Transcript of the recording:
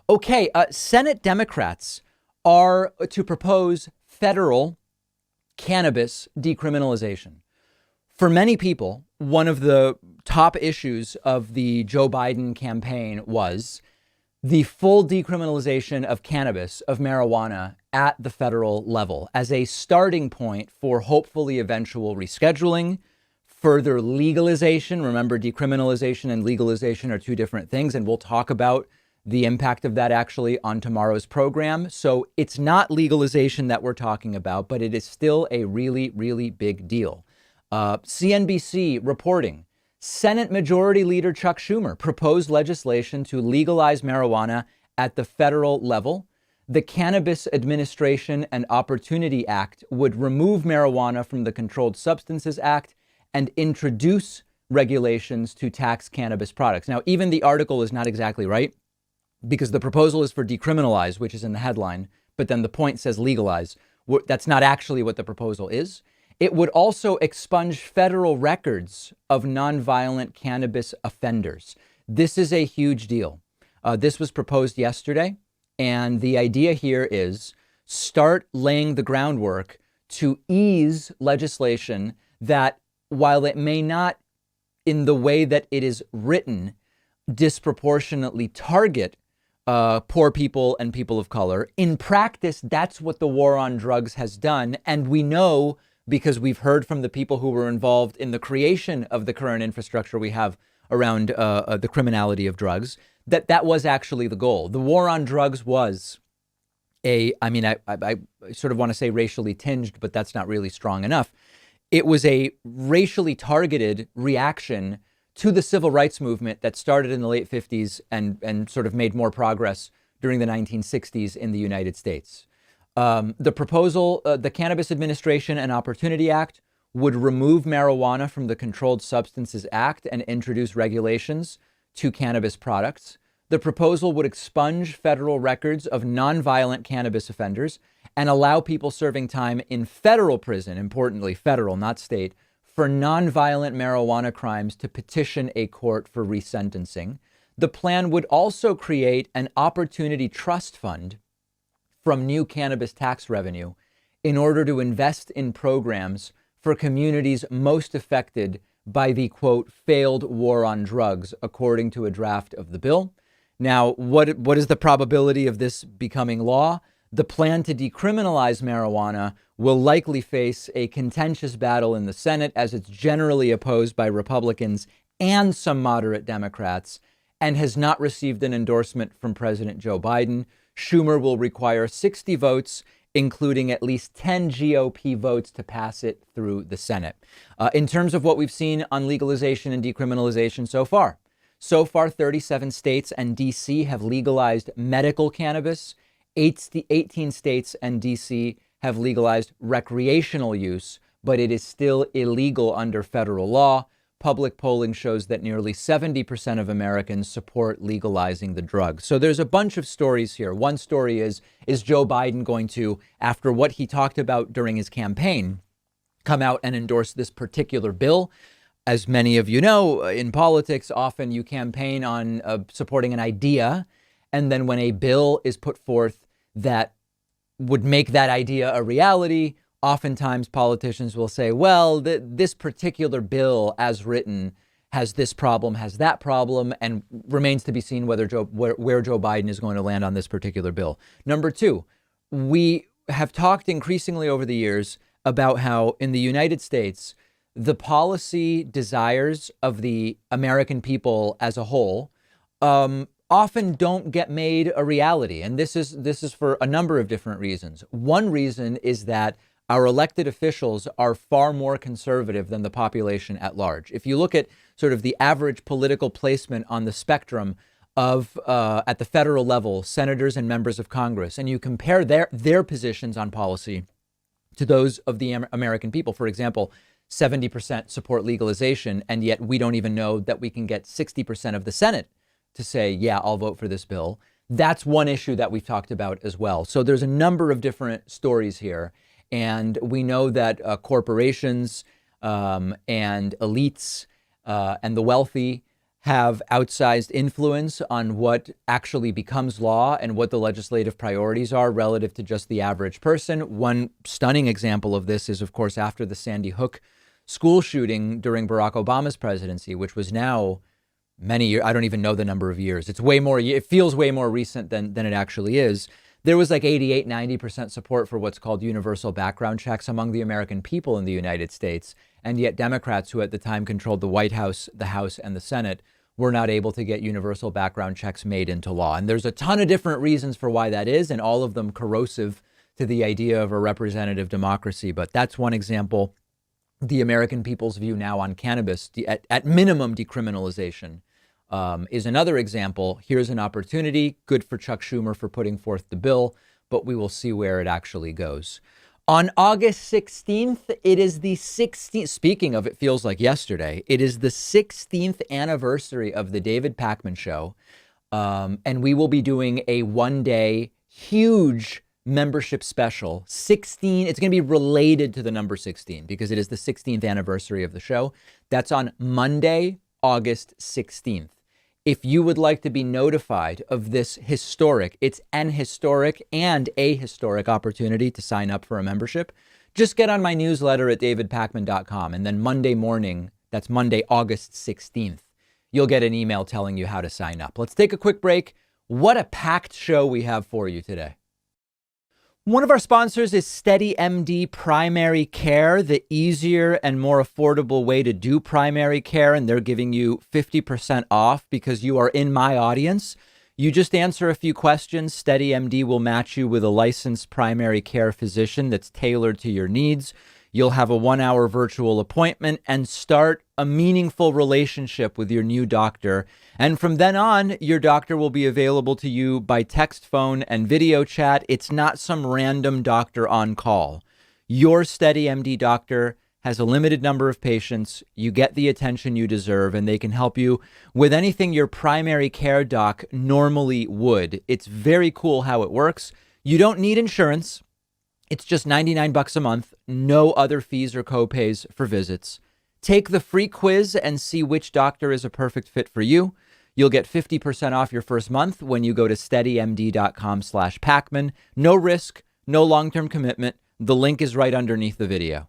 Okay, Senate Democrats are to propose federal cannabis decriminalization. For many people, one of the top issues of the Joe Biden campaign was the full decriminalization of cannabis, of marijuana at the federal level as a starting point for hopefully eventual rescheduling, further legalization. Remember, decriminalization and legalization are two different things, and we'll talk about the impact of that actually on tomorrow's program. So it's not legalization that we're talking about, but it is still a really, really big deal. CNBC reporting, Senate Majority Leader Chuck Schumer proposed legislation to legalize marijuana at the federal level. The Cannabis Administration and Opportunity Act would remove marijuana from the Controlled Substances Act and introduce regulations to tax cannabis products. Now, even the article is not exactly right, because the proposal is for decriminalize, which is in the headline, but then the point says legalize. That's not actually what the proposal is. It would also expunge federal records of nonviolent cannabis offenders. This is a huge deal. This was proposed yesterday, and the idea here is start laying the groundwork to ease legislation that, while it may not, in the way that it is written, disproportionately target poor people and people of color. In practice, that's what the war on drugs has done. And we know, because we've heard from the people who were involved in the creation of the current infrastructure we have around the criminality of drugs, that was actually the goal. The war on drugs was I sort of want to say racially tinged, but that's not really strong enough. It was a racially targeted reaction to the civil rights movement that started in the late 50s and sort of made more progress during the 1960s in the United States. The proposal, the Cannabis Administration and Opportunity Act, would remove marijuana from the Controlled Substances Act and introduce regulations to cannabis products. The proposal would expunge federal records of nonviolent cannabis offenders and allow people serving time in federal prison, importantly, federal, not state, for nonviolent marijuana crimes to petition a court for resentencing. The plan would also create an opportunity trust fund from new cannabis tax revenue in order to invest in programs for communities most affected by the, quote, failed war on drugs, according to a draft of the bill. Now, what is the probability of this becoming law? The plan to decriminalize marijuana will likely face a contentious battle in the Senate, as it's generally opposed by Republicans and some moderate Democrats, and has not received an endorsement from President Joe Biden. Schumer will require 60 votes, including at least 10 GOP votes, to pass it through the Senate. In terms of what we've seen on legalization and decriminalization so far, 37 states and D.C. have legalized medical cannabis. 18 states and D.C. have legalized recreational use, but it is still illegal under federal law. Public polling shows that nearly 70% of Americans support legalizing the drug. So there's a bunch of stories here. One story is Joe Biden going to, after what he talked about during his campaign, come out and endorse this particular bill? As many of you know, in politics, often you campaign on supporting an idea, and then when a bill is put forth that would make that idea a reality, oftentimes politicians will say, well, this particular bill as written has this problem, has that problem, and remains to be seen where Joe Biden is going to land on this particular bill. Number two, we have talked increasingly over the years about how in the United States, the policy desires of the American people as a whole often don't get made a reality. And this is for a number of different reasons. One reason is that our elected officials are far more conservative than the population at large. If you look at sort of the average political placement on the spectrum of at the federal level, senators and members of Congress, and you compare their positions on policy to those of the American people, for example, 70% support legalization, and yet we don't even know that we can get 60% of the Senate to say, yeah, I'll vote for this bill. That's one issue that we've talked about as well. So there's a number of different stories here. And we know that corporations and elites and the wealthy have outsized influence on what actually becomes law and what the legislative priorities are relative to just the average person. One stunning example of this is, of course, after the Sandy Hook school shooting during Barack Obama's presidency, which was now many years. I don't even know the number of years. It's way more. It feels way more recent than it actually is. There was like 88, 90% support for what's called universal background checks among the American people in the United States. And yet Democrats, who at the time controlled the White House, the House, and the Senate, were not able to get universal background checks made into law. And there's a ton of different reasons for why that is, and all of them corrosive to the idea of a representative democracy. But that's one example. The American people's view now on cannabis, at minimum decriminalization, is another example. Here's an opportunity. Good for Chuck Schumer for putting forth the bill, but we will see where it actually goes. On August 16th, it is the 16th. Speaking of, it feels like yesterday. It is the 16th anniversary of the David Pakman Show. And we will be doing a one-day huge membership special. 16. It's going to be related to the number 16 because it is the 16th anniversary of the show. That's on Monday, August 16th. If you would like to be notified of this historic, it's an historic and a historic opportunity to sign up for a membership, just get on my newsletter at davidpakman.com. And then Monday morning, that's Monday, August 16th, you'll get an email telling you how to sign up. Let's take a quick break. What a packed show we have for you today. One of our sponsors is SteadyMD Primary Care, the easier and more affordable way to do primary care. And they're giving you 50% off because you are in my audience. You just answer a few questions. SteadyMD will match you with a licensed primary care physician that's tailored to your needs. You'll have a 1-hour virtual appointment and start a meaningful relationship with your new doctor. And from then on, your doctor will be available to you by text, phone, and video chat. It's not some random doctor on call. Your SteadyMD doctor has a limited number of patients. You get the attention you deserve, and they can help you with anything your primary care doc normally would. It's very cool how it works. You don't need insurance. It's just $99 a month, no other fees or copays for visits. Take the free quiz and see which doctor is a perfect fit for you. You'll get 50% off your first month when you go to steadymd.com/Pakman. No risk, no long-term commitment. The link is right underneath the video.